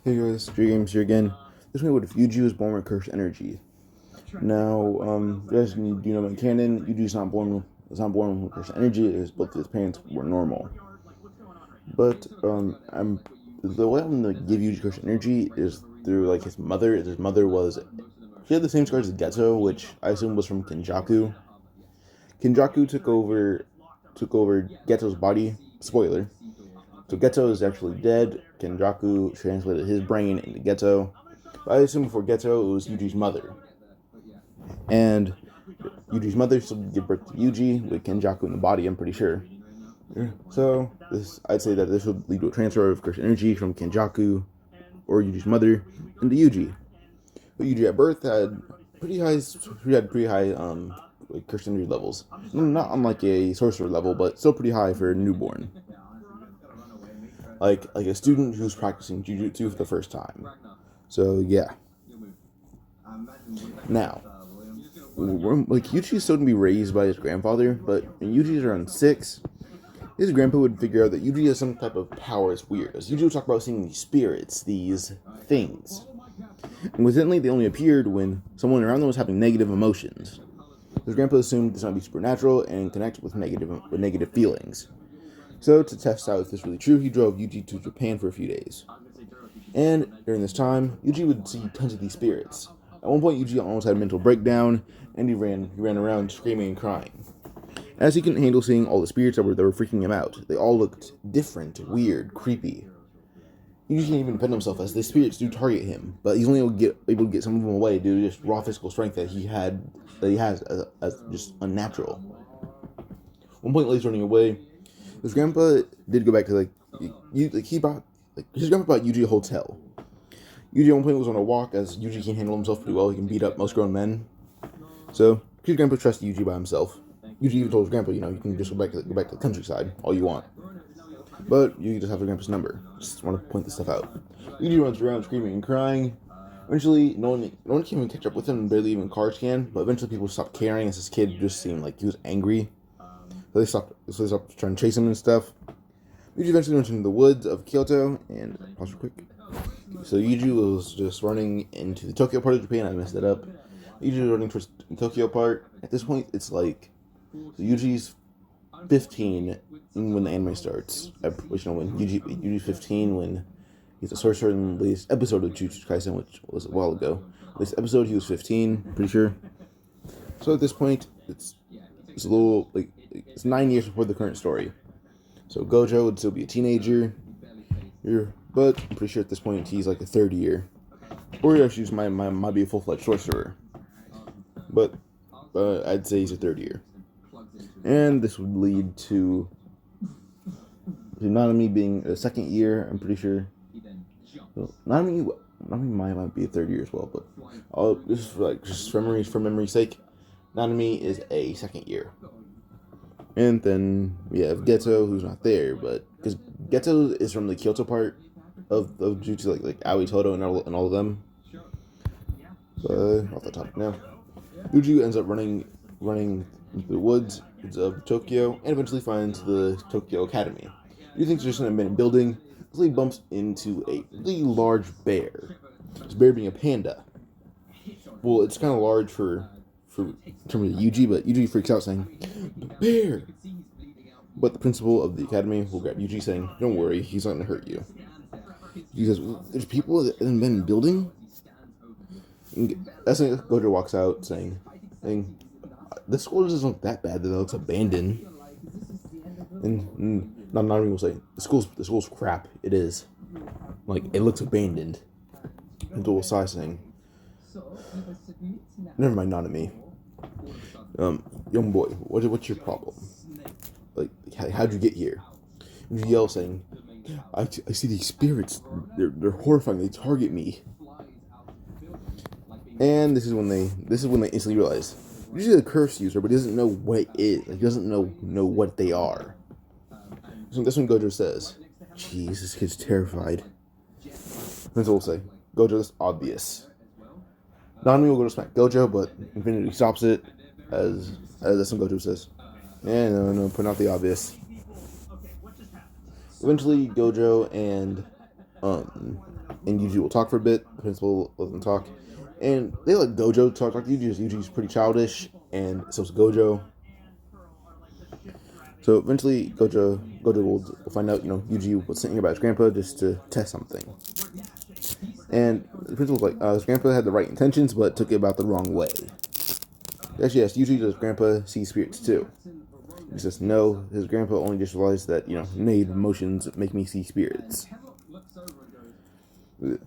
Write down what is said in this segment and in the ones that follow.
Hey guys, J-Games here again. This one with Yuji was born with cursed energy. Now, just you know in canon, Yuji's not born with cursed energy. Is both his parents were normal. But I'm the way I'm gonna give Yuji cursed energy is through like his mother. His mother was she had the same scars as Ghetto, which I assume was from Kenjaku. Kenjaku took over Ghetto's body. Spoiler. So Ghetto is actually dead. Kenjaku translated his brain into Ghetto. But I assume before Ghetto, it was Yuji's mother. And Yuji's mother still gave birth to Yuji with Kenjaku in the body, I'm pretty sure. So I'd say that this would lead to a transfer of cursed energy from Kenjaku or Yuji's mother into Yuji. But Yuji at birth had pretty high like cursed energy levels. Not on like a sorcerer level, but still pretty high for a newborn. Like a student who's practicing jujutsu for the first time. So yeah. Now, like Yuji's still to be raised by his grandfather, but when Yuji's around 6, his grandpa would figure out that Yuji has some type of power. It's weird. As Yuji would talk about seeing these spirits, these things. And coincidentally, they only appeared when someone around them was having negative emotions. His grandpa assumed this might be supernatural and connect with negative feelings. So, to test out if this is really true, he drove Yuji to Japan for a few days. And during this time, Yuji would see tons of these spirits. At one point, Yuji almost had a mental breakdown, and he ran around screaming and crying. As he couldn't handle seeing all the spirits that were freaking him out, they all looked different, weird, creepy. Yuji can't even defend himself as the spirits do target him, but he's only able to get some of them away due to just raw physical strength that he has as just unnatural. One point, while he's running away, his grandpa did go back to his grandpa bought Yuji a hotel. Yuji at one point was on a walk as Yuji can handle himself pretty well. He can beat up most grown men. So his grandpa trusted Yuji by himself. Yuji even told his grandpa, you can just go back to the countryside all you want. But you just have your grandpa's number. Just want to point this stuff out. Yuji runs around screaming and crying. Eventually, no one can even catch up with him, and barely even cars can. But eventually, people stopped caring as his kid just seemed like he was angry. So they stopped trying to chase him and stuff. Yuji eventually went into the woods of Kyoto, and pause real quick. So Yuji was just running into the Tokyo part of Japan. I messed it up. Yuji was running towards the Tokyo part. At this point, it's like Yuji's 15 when the anime starts. When Yuji's 15 when he's a sorcerer in the latest episode of Jujutsu Kaisen, which was a while ago. This episode, he was 15, pretty sure. So at this point, it's a little like it's 9 years before the current story. So Gojo would still be a teenager, but I'm pretty sure at this point he's like a third year, or actually might be a full-fledged sorcerer. But I'd say he's a third year, and this would lead to Nanami being a second year. I'm pretty sure. Well, Nanami might be a third year as well, but just for memory's sake, Nanami is a second year. And then we have Ghetto, who's not there, but because Ghetto is from the Kyoto part of Jujutsu, like Aoi Todo and all of them. Off the topic now, Yuji ends up running into the woods of Tokyo and eventually finds the Tokyo Academy. You think it's just an abandoned building, until he bumps into a really large bear. This bear being a panda. Well, it's kind of large for in terms of Yuji, but Yuji freaks out saying, "The bear!" But the principal of the academy will grab Yuji saying, "Don't worry, he's not going to hurt you." He says, "There's people in the building?" And that's when Gojo walks out saying, "The school doesn't look that bad, that it looks abandoned." And Nanami will say, the school's crap. It is. Like, it looks abandoned. And Dual Sai saying, "Never mind, Nanami. Young boy, what's your problem? Like, how'd you get here?" And you yell saying, I see these spirits. They're horrifying. They target me." And this is when they instantly realize he's a curse user, but he doesn't know what it is. Like, he doesn't know what they are. So that's when Gojo says, "Jeez, this kid's terrified." Then will say, "Gojo, that's obvious." Nanami will go to smack Gojo, but Infinity stops it, as that's when Gojo says, "Yeah, no, put out the obvious." Eventually, Gojo and and Yuji will talk for a bit. The principal will let them talk. And they let Gojo talk to Yuji. Yuji's pretty childish, and so is Gojo. So eventually, Gojo will find out, Yuji was sent here by his grandpa just to test something. And the principal's like, his grandpa had the right intentions, but took it about the wrong way. Actually, yes, Yuji does grandpa see spirits too. He says, no, his grandpa only just realized that, negative emotions make me see spirits.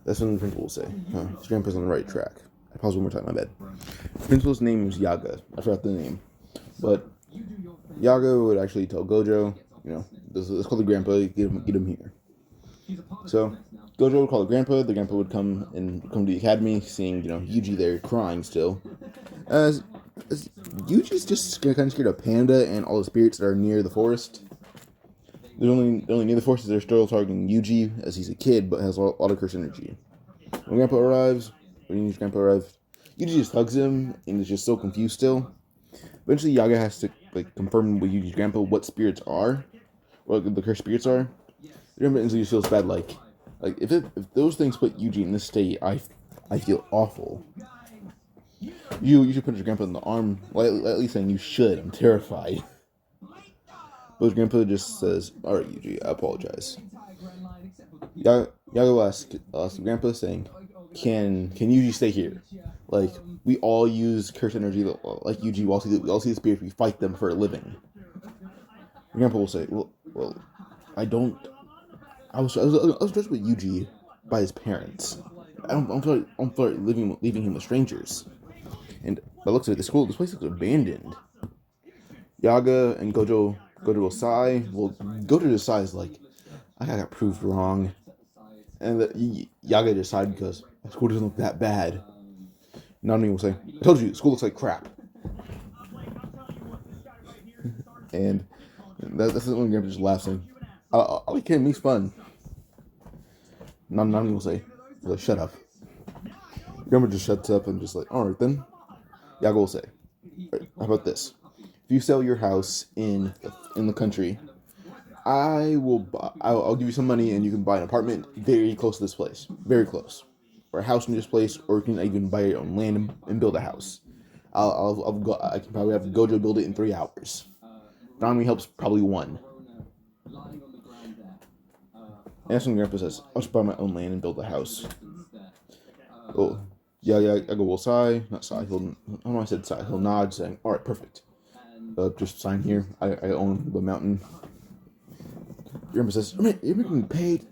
That's when the principal will say, his grandpa's on the right track. I pause one more time, my bad. The principal's name is Yaga. I forgot the name. But Yaga would actually tell Gojo, let's call the grandpa, get him here. So Gojo would call the grandpa would come to the academy, seeing, Yuji there crying still. As Yuji's just kind of scared of Panda and all the spirits that are near the forest. They're only near the forest, they're still targeting Yuji, as he's a kid, but has a lot of cursed energy. When Yuji's grandpa arrives, Yuji just hugs him, and is just so confused still. Eventually, Yaga has to confirm with Yuji's grandpa what spirits are, or the cursed spirits are. The grandpa instantly feels bad, if those things put Yuji in this state, I feel awful. You should put your grandpa in the arm, at least saying you should. I'm terrified. But his grandpa just says, "Alright, Yuji, I apologize." Yaga will ask the grandpa, saying, Can Yuji stay here? We all use cursed energy, like Yuji. We all see the spirits. We fight them for a living. The grandpa will say, "Well, I don't. I was trusted with Yuji by his parents. I'm sorry leaving him with strangers. And by the looks of it, this place looks abandoned." Yaga and Gojo will sigh. Well, Gojo just sighs I got proved wrong. And Yaga just sighed because the school doesn't look that bad. Nami will say, "I told you, the school looks like crap." And that's the one Grandpa just laughs saying, "I like him, he's fun." Nami will say, "Shut up." Grandpa just shuts up and just "Alright then." Yaga will say, "Right, how about this? If you sell your house in the country, I'll give you some money and you can buy an apartment very close to this place. Very close. Or a house in this place, or you can even buy your own land and build a house. I can probably have Gojo build it in 3 hours. Nami helps probably 1. And that's when Grandpa says, "I'll just buy my own land and build a house." Oh, yeah, Yaga will sigh. Not sigh, I said sigh. He'll nod, saying, "Alright, perfect. Just sign here. I own the mountain." Grandpa says, "You're making paid."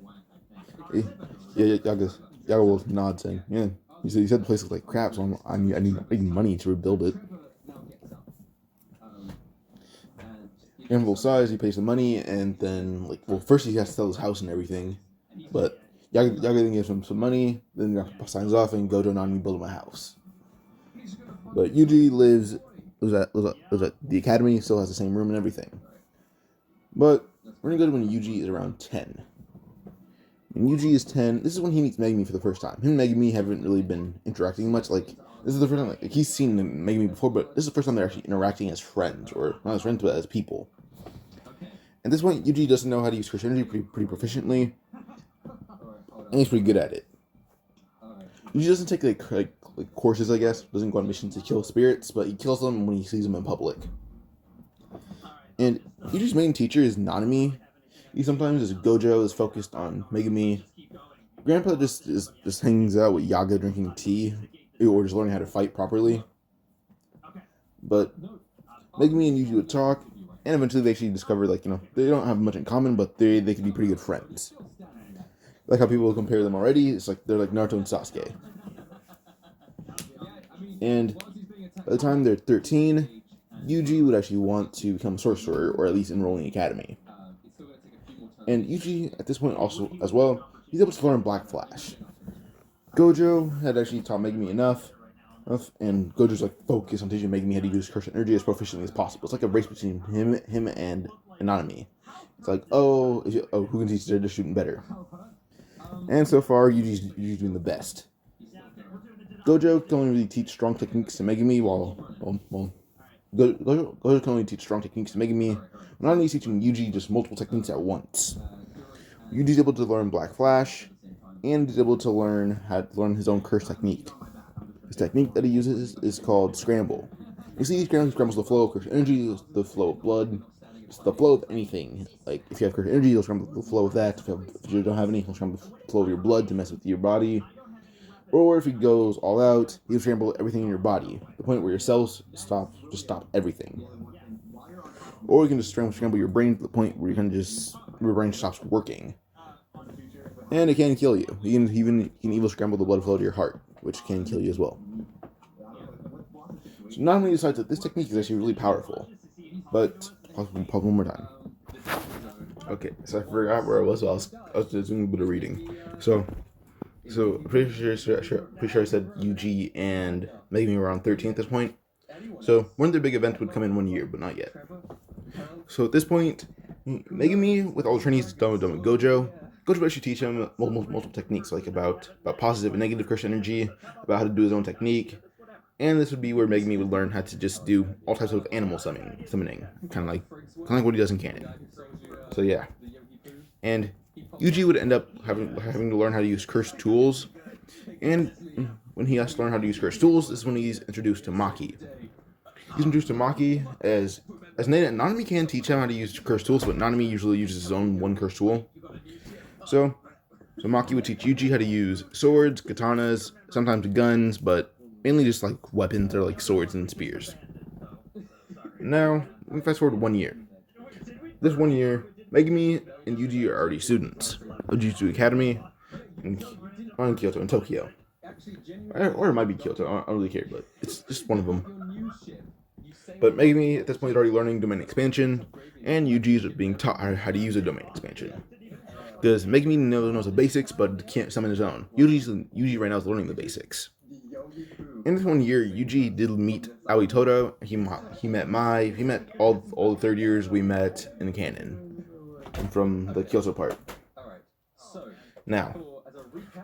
Yeah, Yaga will nod, saying, "Yeah." He said the place looks like crap, so I need money to rebuild it. Grandpa will sighs, he pays the money, and then, first he has to sell his house and everything. But Yaga then gives him some money, then Grandpa signs off, and Gojo and Nami build him a house. But Yuji lives at the academy, still has the same room and everything. But we're gonna go to when Yuji is around 10. When Yuji is 10, this is when he meets Megumi for the first time. Him and Megumi haven't really been interacting much. This is the first time, he's seen Megumi before, but this is the first time they're actually interacting as friends, or not as friends, but as people. At this point, Yuji doesn't know how to use cursed energy pretty proficiently, and he's pretty good at it. Yuji doesn't take courses, I guess. Doesn't go on missions to kill spirits, but he kills them when he sees them in public. And Yuji's main teacher is Nanami. He sometimes is Gojo, is focused on Megumi. Grandpa just hangs out with Yaga drinking tea, or just learning how to fight properly. But Megumi and Yuji would talk, and eventually they actually discover, they don't have much in common, but they could be pretty good friends. Like how people compare them already, it's they're like Naruto and Sasuke. And by the time they're 13, Yuji would actually want to become a sorcerer, or at least enroll in the academy. And Yuji, at this point also, as well, he's able to learn Black Flash. Gojo had actually taught Megumi enough, and Gojo's focused on teaching Megumi how to use cursed energy as proficiently as possible. It's like a race between him and Nanami. It's who can teach their student better. And so far, Yuji's doing the best. Gojo can only really teach strong techniques to Megumi, Gojo can only teach strong techniques to Megumi. Nanami's teaching Yuji just multiple techniques at once. Yuji's able to learn Black Flash, and he's able to learn his own curse technique. His technique that he uses is called Scramble. You see, he scrambles the flow of curse energy, the flow of blood, the flow of anything. Like, if you have curse energy, he'll scramble the flow of that. If you don't have any, he'll scramble the flow of your blood to mess with your body. Or if he goes all out, he'll scramble everything in your body, the point where your cells stop everything. Or you can just scramble your brain to the point where your brain stops working. And it can kill you. You can even scramble the blood flow to your heart, which can kill you as well. So not only decides that this technique is actually really powerful, but pause one more time. Okay, so I forgot where I was. I was doing a bit of reading. So pretty sure I said Yuji and Megumi were around 13 at this point. So one of their big events would come in 1 year, but not yet. So at this point, Megumi, with all the training he's done with Gojo would actually teach him multiple techniques, like about positive and negative curse energy, about how to do his own technique, and this would be where Megumi would learn how to just do all types of animal summoning, kind of like what he does in canon. So yeah, and Yuji would end up having to learn how to use cursed tools, and when he has to learn how to use cursed tools, this is when he's introduced to Maki. He's introduced to Maki as Nanami can teach him how to use cursed tools, but Nanami usually uses his own one cursed tool. So Maki would teach Yuji how to use swords, katanas, sometimes guns, but mainly just like weapons or like swords and spears. Now, we fast forward 1 year. This 1 year, Megumi and Yuji are already students of Jujutsu Academy in Kyoto and Tokyo. Or it might be Kyoto, I don't really care, but it's just one of them. But Megumi at this point is already learning domain expansion, and Yuji is being taught how to use a domain expansion. Because Megumi knows the basics, but can't summon his own. Yuji right now is learning the basics. In this 1 year, Yuji did meet Aoi Todo. He met Mai. He met all the third years we met in canon from the Kyoto part. Now,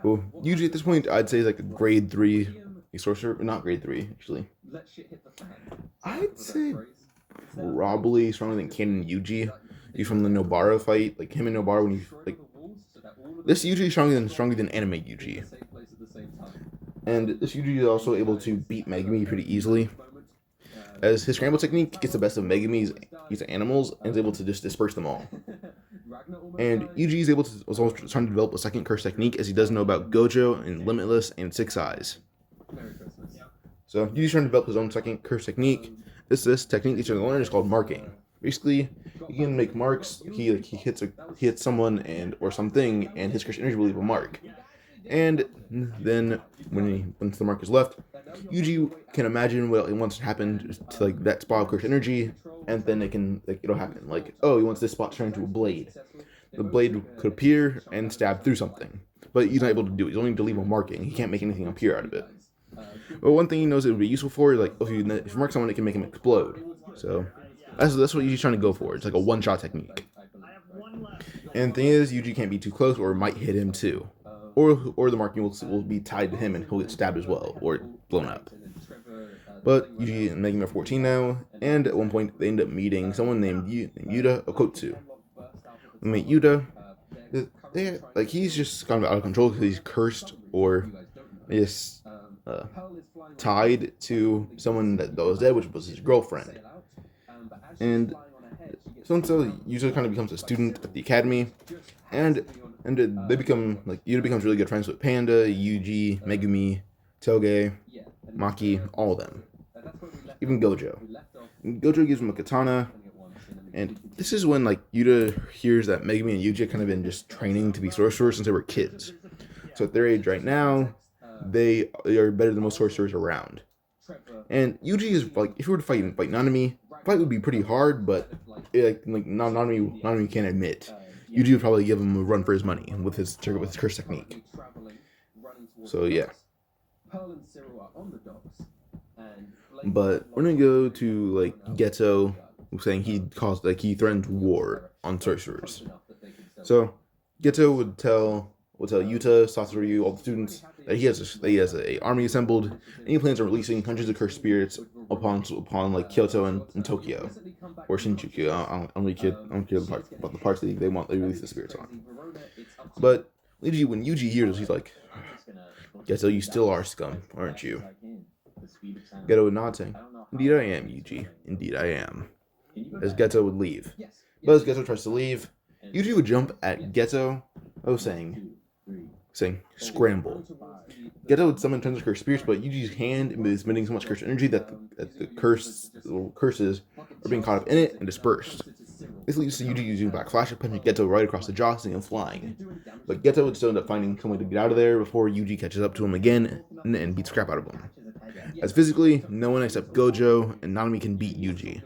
Yuji at this point, I'd say is like a grade 3 sorcerer. Not grade 3, actually. I'd say probably stronger than canon Yuji. He's from the Nobara fight, like him and Nobara. When you like, this Yuji is stronger than anime Yuji, and this Yuji is also able to beat Megumi pretty easily, as his scramble technique gets the best of Megumi's animals and is able to just disperse them all. And Yuji is also trying to develop a second curse technique, as he does know about Gojo and Limitless and Six Eyes. So Yuji's trying to develop his own second curse technique. This technique he's trying to learn is called marking. Basically, he can make marks. He hits someone or something, and his curse energy will leave a mark. And then once the mark is left, Yuji can imagine what he wants to happen to like that spot of curse energy, and then it'll happen. Like, oh, he wants this spot to turn into a blade. The blade could appear and stab through something, but he's not able to do it. He's only able to leave a marking. He can't make anything appear out of it. But one thing he knows it would be useful for, like if you mark someone, it can make him explode. So that's what Yuji's trying to go for. It's like a one-shot technique. And the thing is, Yuji can't be too close, or it might hit him too, or the marking will be tied to him and he'll get stabbed as well, or blown up. But Yuji and Megumi are 14 now, and at one point they end up meeting someone named Yuta Okotsu. We meet Yuta. He's just kind of out of control because he's cursed, or just tied to someone that was dead, which was his girlfriend. And so Yuta kind of becomes a student at the academy, and they become Yuta becomes really good friends with Panda, Yuji, Megumi, Toge, Maki, all of them, even Gojo. And Gojo gives him a katana, and this is when Yuta hears that Megumi and Yuji have kind of been just training to be sorcerers since they were kids. So at their age right now, they are better than most sorcerers around. And Yuji is if you were to fight Nanami, the fight would be pretty hard, but Nanami can't admit. Yuji would probably give him a run for his money with his curse technique. So yeah. But we're gonna go to Ghetto, saying he threatened war on sorcerers. So Ghetto would tell Yuta, Sasori, all the students that he has a army assembled, and he plans on releasing hundreds of cursed spirits upon Kyoto and Tokyo, or Shinjuku. I don't care about the parts that they release the spirits on. But When Yuji hears this, he's like, Ghetto, you still are scum, aren't you? Ghetto would nod, saying, Indeed I am, Yuji. Indeed I am. As Ghetto would leave. But as Ghetto tries to leave, Yuji would jump at Ghetto, saying, scramble. Ghetto would summon tons of cursed spirits, but Yuji's hand is emitting so much cursed energy that the curses are being caught up in it and dispersed. This leads to Yuji using Black Flash to punch Ghetto right across the jaw, sending him flying. But Ghetto would still end up finding some way to get out of there before Yuji catches up to him again and beats crap out of him. As physically, no one except Gojo and Nanami can beat Yuji.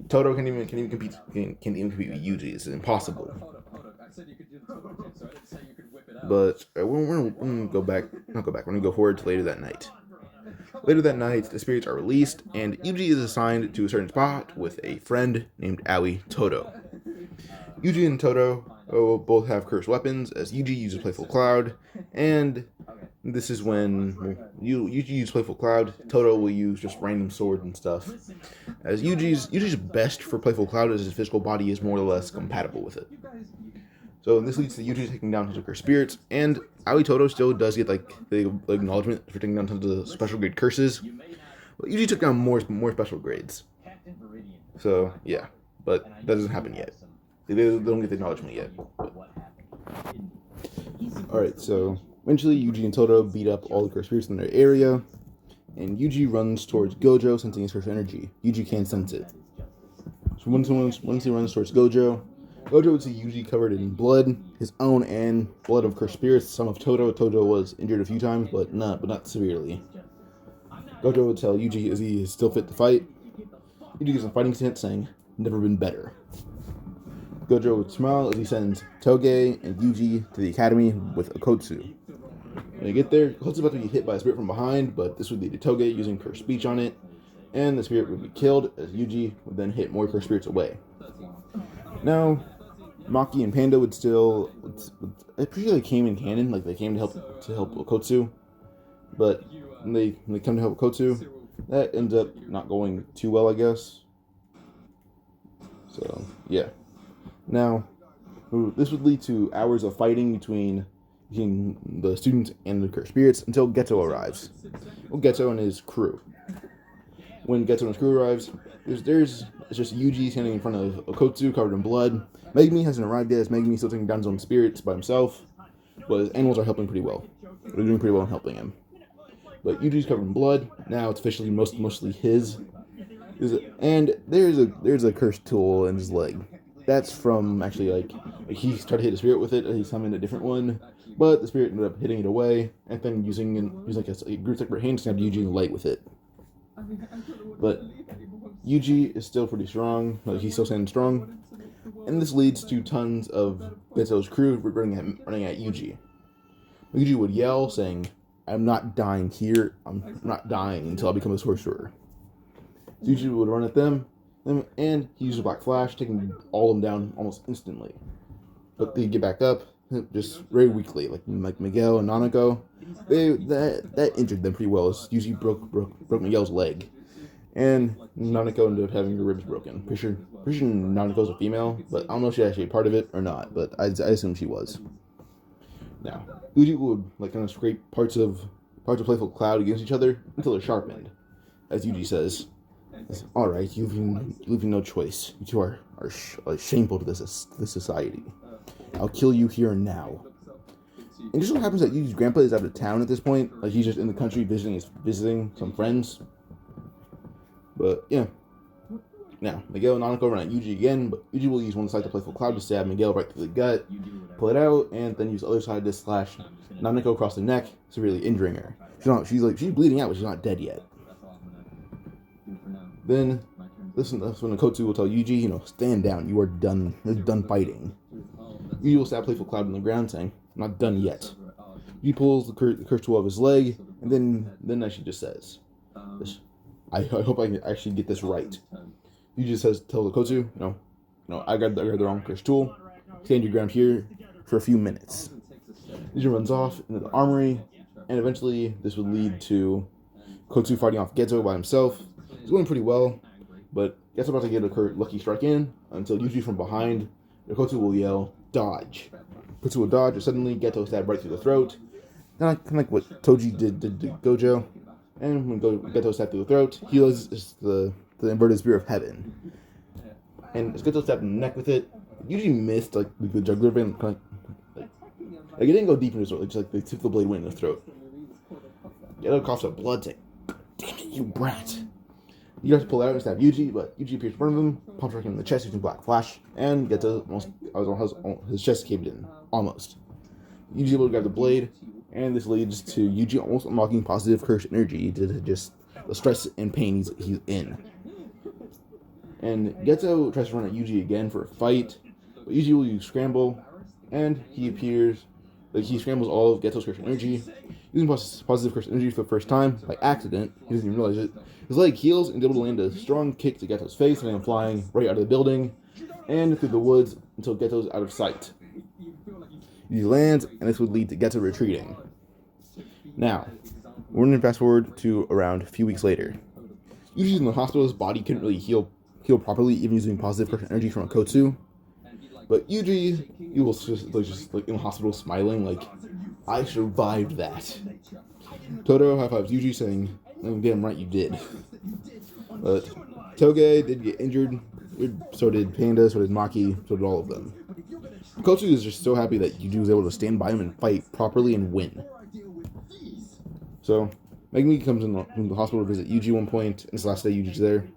Toto can't even compete with Yuji. It's impossible. But we're gonna go back. Not go back. We're gonna go forward to later that night. Later that night, the spirits are released, and Yuji is assigned to a certain spot with a friend named Aoi Toto. Yuji and Toto both have cursed weapons, as Yuji uses Playful Cloud, and this is when Yuji uses Playful Cloud, Toto will use just random sword and stuff. As Yuji's best for Playful Cloud, as his physical body is more or less compatible with it. So this leads to Yuji taking down tons of cursed spirits, and Aoi Toto still does get the acknowledgement for taking down tons of special grade curses. But Yuji took down more special grades. So yeah, but that doesn't happen yet. They don't get the acknowledgement yet. Alright, so eventually Yuji and Toto beat up all the cursed spirits in their area, and Yuji runs towards Gojo, sensing his cursed energy. Yuji can't sense it. So once he runs towards Gojo would see Yuji covered in blood, his own and blood of cursed spirits, some of Toto. Toto was injured a few times, but not severely. Gojo would tell Yuji as he is still fit to fight. Yuji gives him fighting stance, saying, never been better. Gojo would smile as he sends Toge and Yuji to the academy with Okotsu. When they get there, Okotsu's about to be hit by a spirit from behind, but this would lead to Toge using cursed speech on it, and the spirit would be killed as Yuji would then hit more cursed spirits away. Now, Maki and Panda would still, I'm pretty sure they came in canon, like they came to help Okotsu, but when they come to help Okotsu, that ends up not going too well, I guess. So yeah. Now, this would lead to hours of fighting between the students and the cursed spirits until Ghetto arrives. Well, Ghetto and his crew. When Ghetto and his crew arrives, it's just Yuji standing in front of Okotsu covered in blood. Megumi hasn't arrived yet, as Megumi still taking down his own spirits by himself, but his animals are helping pretty well. They're doing pretty well in helping him. But Yuji's covered in blood. Now it's officially mostly his. And there's a cursed tool in his leg. That's from actually like he tried to hit a spirit with it. He summoned a different one, but the spirit ended up hitting it away, and then using like a group separate hand stabbed Yuji in the leg with it. But Yuji is still pretty strong. Like he's still standing strong, and this leads to tons of Ghetto's crew running at Yuji. Yuji would yell, saying, "I'm not dying here. I'm not dying until I become a sorcerer." Yuji would run at them, and he uses Black Flash, taking all of them down almost instantly. But they get back up, just very weakly, like Miguel and Nanako. That injured them pretty well, as Yuji broke Miguel's leg. And Nanako ended up having her ribs broken. Pretty sure Nanako's a female, but I don't know if she's actually part of it or not, but I assume she was. Now, Yuji would kind of scrape parts of Playful Cloud against each other until they're sharpened. As Yuji says, "Alright, you've no choice. You two are shameful to this society. I'll kill you here and now." It just so happens that Yuji's grandpa is out of town at this point. Like he's just in the country visiting some friends. But yeah. Now, Miguel and Nanako run at Yuji again, but Yuji will use one side to Playful Cloud to stab Miguel right through the gut, pull it out, and then use the other side to slash Nanako across the neck, severely injuring her. She's bleeding out, but she's not dead yet. Then, that's when Okotsu will tell Yuji, stand down, you are done. You're done fighting. Yuji will stab Playful Cloud on the ground, saying, "I'm not done yet." Yuji pulls the curse tool of his leg, and then she just says, I hope I can actually get this right. Yuji tells Okotsu, I got the wrong curse tool. Stand your ground here for a few minutes. Yuji runs off into the armory, and eventually this would lead to Okotsu fighting off Ghetto by himself. It's going pretty well, but Ghetto's about to get a lucky strike in until Yuji from behind, Okotsu will yell, dodge. Puts will dodge, or suddenly Ghetto stabbed right through the throat. Kind of like what Toji did to Gojo. And when Ghetto stabbed through the throat, he was the inverted spear of heaven. And as Ghetto stabbed in the neck with it, usually missed like the jugular vein. Like it didn't go deep in his throat, just like they tipped the blade went in his throat. Ghetto coughs up blood, saying, "Damn it, you brat!" You have to pull it out and stab Yuji, but Yuji appears in front of him, pumps him in the chest using Black Flash, and Ghetto his chest caved in. Almost. Yuji able to grab the blade, and this leads to Yuji almost unlocking positive curse energy due to just the stress and pain he's in. And Ghetto tries to run at Yuji again for a fight, but Yuji will use Scramble, and he appears, like he scrambles all of Ghetto's curse energy, using positive curse energy for the first time, by accident, he doesn't even realize it. His leg heals and is able to land a strong kick to Ghetto's face, and him flying right out of the building, and through the woods until Ghetto's out of sight. He lands, and this would lead to Ghetto retreating. Now, we're going to fast forward to around a few weeks later. Usually in the hospital, his body couldn't really heal properly, even using positive curse energy from a Kotsu. But Yuji, he was just like in the hospital smiling, like, I survived that. Todo high-fives Yuji, saying, oh, damn right you did. But Toge did get injured, so did Panda, so did Maki, so did all of them. Kotsu is just so happy that Yuji was able to stand by him and fight properly and win. So, Megumi comes in the hospital to visit Yuji one point, and it's the last day Yuji's there.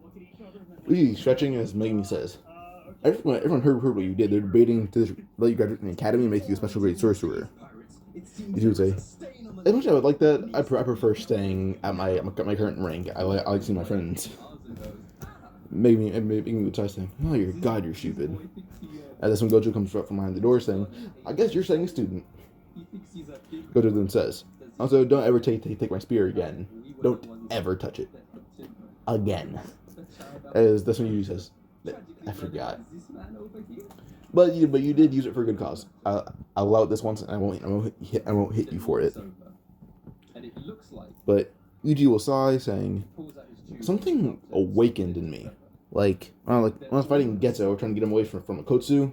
Yuji's stretching, as Megumi says, everyone heard what you did. They're debating to let you graduate from the academy and make you a special grade sorcerer. Yuji would say, as much as I would like that, I prefer staying at my current rank. I like seeing my friends. Megumi would try saying, oh, you're stupid. And that's when Gojo comes up from behind the door saying, I guess you're staying a student. Gojo then says, also, don't ever take my spear again. Don't ever touch it. Again. As that's when Yuji says, I forgot. But you did use it for a good cause. I'll allow it this once, and I won't hit you for it. But Yuji will sigh, saying, something awakened in me. Like when I was fighting Ghetto, trying to get him away from a Kotsu,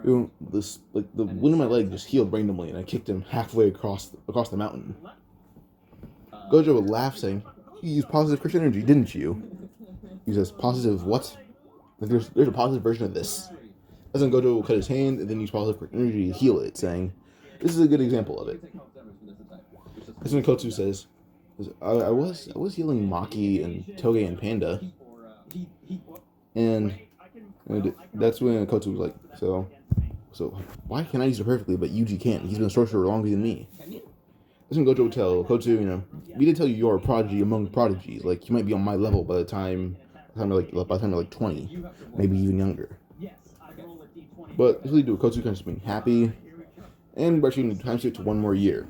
the wound in my leg just healed randomly, and I kicked him halfway across the mountain. Gojo would laugh, saying, "You used positive Christian energy, didn't you?" He says, "Positive what? Like there's a positive version of this." As then Gojo will cut his hand and then use positive Christian energy to heal it, saying, "This is a good example of it." As then Kotsu says, "I was healing Maki and Toge and Panda." And that's when Kotsu was like, so why can I use it perfectly, but Yuji can't? He's been a sorcerer longer than me. That's when Gojo would tell Kotsu, we did tell you you're a prodigy among prodigies. Like, you might be on my level by the time you're like 20, maybe even younger. But this lead to Kotsu kind of being happy, and rushing time skip to one more year.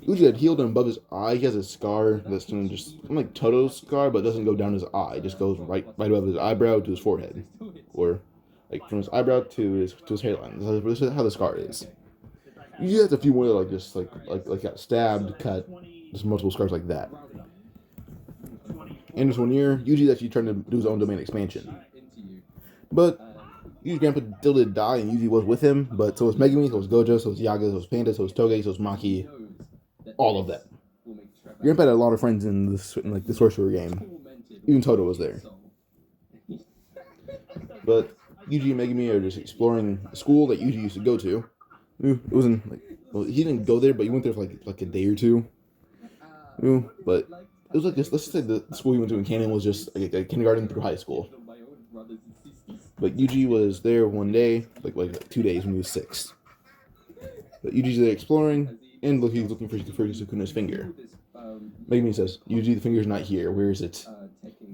Yuji had healed him above his eye. He has a scar that's just like Toto's scar, but it doesn't go down his eye. It just goes right above his eyebrow to his forehead, or like from his eyebrow to his hairline. This is how the scar is. Yuji has a few more that like got stabbed, cut, just multiple scars like that. And this one year, Yuji's actually trying to do his own domain expansion, but Yuji's grandpa still did die, and Yuji was with him. But so was Megumi, so was Gojo, so was Yaga, so was Panda, so was Toge, so was Maki. All of them. Grandpa had a lot of friends in the sorcerer game. Even Toto was there. But Yuji and Megumi are just exploring a school that Yuji used to go to. It wasn't he didn't go there, but he went there for like a day or two. But it was like this. Let's just say the school he went to in Canon was just like a kindergarten through high school. But Yuji was there one day, like 2 days when he was 6. But Yuji's there exploring. And he's looking for Sukuna's finger. Megumi says, Yuji, the finger's not here. Where is it?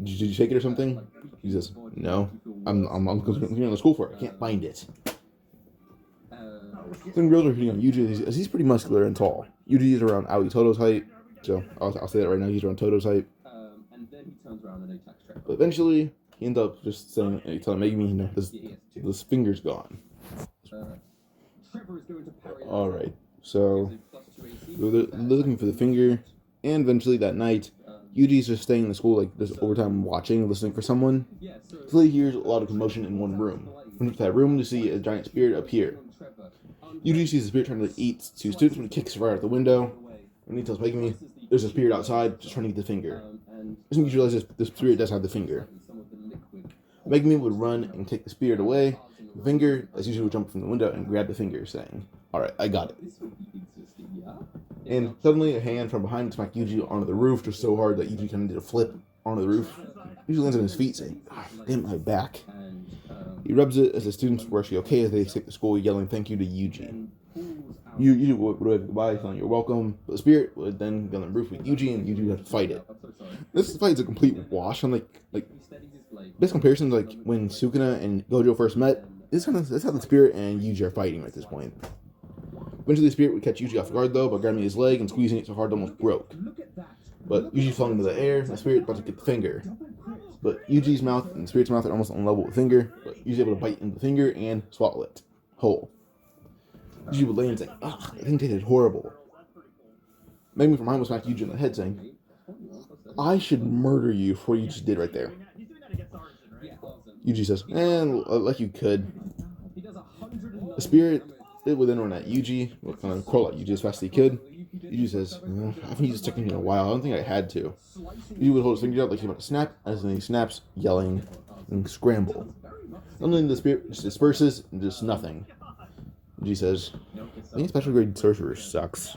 Did you take it or something? He says, no. I'm looking at the school for it. I can't find it. Some girls are hitting on Yuji, as he's pretty muscular and tall. Yuji is around Aoi Toto's height. So, I'll say that right now. He's around Toto's height. But eventually, he ends up just telling Megumi, this finger's gone. Alright. So, they're looking for the finger, and eventually that night, Yuji's just staying in the school, like, just overtime watching, listening for someone, until he hears a lot of commotion in one room. Went to that room to see a giant spirit appear. Yuji sees the spirit trying to eat two students when he kicks right out the window. When he tells Megumi, there's a spirit outside just trying to eat the finger. This makes you realize the spirit does have the finger. Megumi would run and take the spirit away. The finger, as Yuji would jump from the window and grab the finger, saying, "Alright, I got it." And suddenly a hand from behind smacked Yuji onto the roof just so hard that Yuji kind of did a flip onto the roof. Yuji lands on his feet, saying, "Damn my back." He rubs it as the students were actually okay as they escape the school, yelling thank you to Yuji. Yuji would wave goodbye, telling you're welcome, but the spirit would then get on the roof with Yuji, and Yuji would have to fight it. This fight is a complete wash. On best comparison, like when Sukuna and Gojo first met, that's how the spirit and Yuji are fighting at this point. Eventually, the spirit would catch Yuji off guard though by grabbing his leg and squeezing it so hard it almost broke. But Yuji flung into the air, and the spirit about to get the finger. But Yuji's mouth and the spirit's mouth are almost on level with the finger, but Yuji's able to bite into the finger and swallow it whole. Yuji would lay and say, "Ugh, the thing tasted horrible." Megumi from behind would smack Yuji in the head, saying, "I should murder you for what you just did right there." Yuji says, like you could. The spirit, it would then run at Yuji, would kind of crawl at Yuji as fast as he could. Yuji says, "I haven't used this technique in a while. I don't think I had to." Yuji would hold his finger out like he's about to snap, as then he snaps, yelling, and scramble. Suddenly the spirit just disperses, and just nothing. Yuji says, "Being a special grade sorcerer sucks.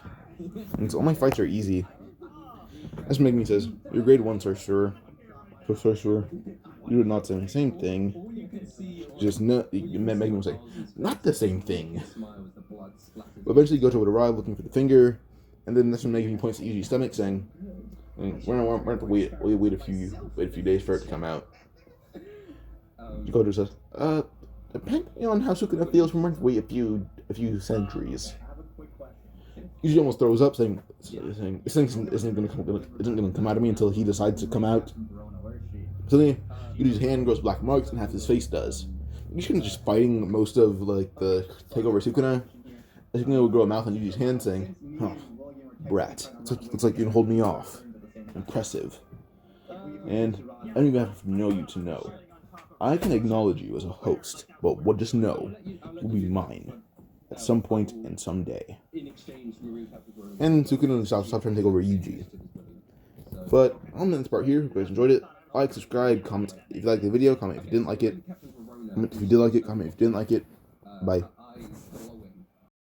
And all my fights are easy." As Megumi says, "You're grade 1 sorcerer. So sorcerer, you would not say the same thing." Just no, Megumi would say, "Not the same thing." But eventually Gojo would arrive looking for the finger, and then that's when Megumi points at Yuji's stomach, saying, we're gonna have to wait a few days for it to come out." Gojo says, "Depending on how Sukuna feels, we might wait a few centuries." Yuji almost throws up, saying this thing isn't gonna come out of me until he decides to come out. Suddenly, Yuji's hand grows black marks, and half his face does. Yuji's just fighting most of the takeover Sukuna. Sukuna would grow a mouth on Yuji's hand, saying, "Huh, brat, looks like you can hold me off. Impressive. And I don't even have to know you to know. I can acknowledge you as a host, but what just know will be mine at some point and someday." And Sukuna stopped trying to take over Yuji. But I'll end this part here. If you guys enjoyed it, like, subscribe, comment if you liked the video, comment if you didn't like it. Comment if you did like it, comment if you didn't like it. Bye.